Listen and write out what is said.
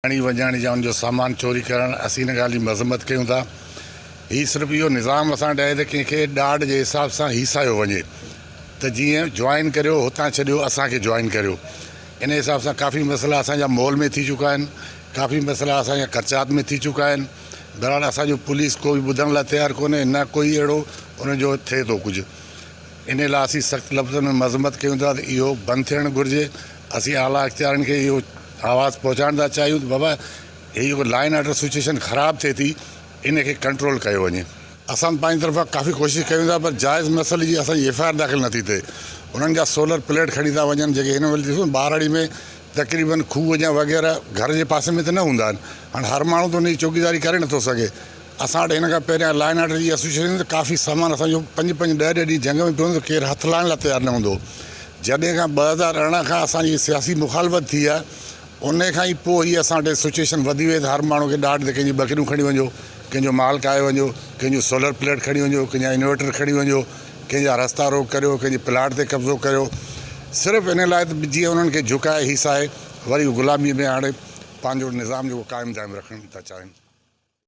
वॼाइण या उनजो सामान चोरी करणु असीं हिन ॻाल्हि जी मज़म्मत कयूं था। हीउ सिर्फ़ु इहो निज़ाम असां ॾिए त कंहिंखे ॾाढ जे हिसाब सां हीसायो वञे त जीअं जॉइन करियो हुतां छॾियो असांखे जॉइन करियो। इन हिसाब सां काफ़ी मसइला असांजा मॉल में थी चुका आहिनि, काफ़ी मसइला असांजा करचात में थी चुका आहिनि। बहरहाल असांजो पुलिस कोई ॿुधण लाइ तयारु कोन्हे, न कोई अहिड़ो उनजो थिए थो कुझु। इन लाइ असीं सख़्तु लफ़्ज़नि में मज़म्मत कयूं था त इहो बंदि थियणु घुरिजे। असीं आला इख़्तियारनि खे इहो आवाज़ु पहुचाइण था चाहियूं त बाबा इहो लाइन ऑर्डर सिचुएशन ख़राबु थिए थी, इनखे कंट्रोल कयो वञे। असां पंहिंजी तरफ़ां काफ़ी कोशिशि कयूं था, पर जाइज़ मसइले जी असांजी FIR दाख़िल नथी थिए। उन्हनि जा सोलर प्लेट खणी था वञनि जेके हिन महिल ॾिसो ॿारड़ी में तक़रीबन खूह या वग़ैरह घर जे पासे में त न हूंदा आहिनि। हाणे हर माण्हू त उनजी चौकीदारी करे नथो सघे। असां वटि हिन खां पहिरियां लाइन ऑर्डर जी एसोसिएशन त काफ़ी सामान असांजो 5-5, 10 ॾींहं जंग में पियो हूंदो, केरु हथु लाइण लाइ तयारु न हूंदो। जॾहिं खां 2018 खां असांजी सियासी मुखालफ़त थी आहे, उन खां ई पोइ हीअ असां वटि सिचुएशन वधी वई त हर माण्हू खे ॾाढ ते कंहिंजी ॿकरियूं खणी वञो, कंहिंजो माल खाए वञो, कंहिंजो सोलर प्लेट खणी वञो, कंहिंजा इन्वर्टर खणी वञो, कंहिंजा रस्ता रोक करियो, कंहिंजे प्लाट ते कब्ज़ो करियो, सिर्फ़ु इन लाइ त जीअं उन्हनि खे झुकाए हिसाए वरी गुलामी में हाणे पंहिंजो निज़ाम जेको क़ाइमु दाइमु रखणु था चाहिनि।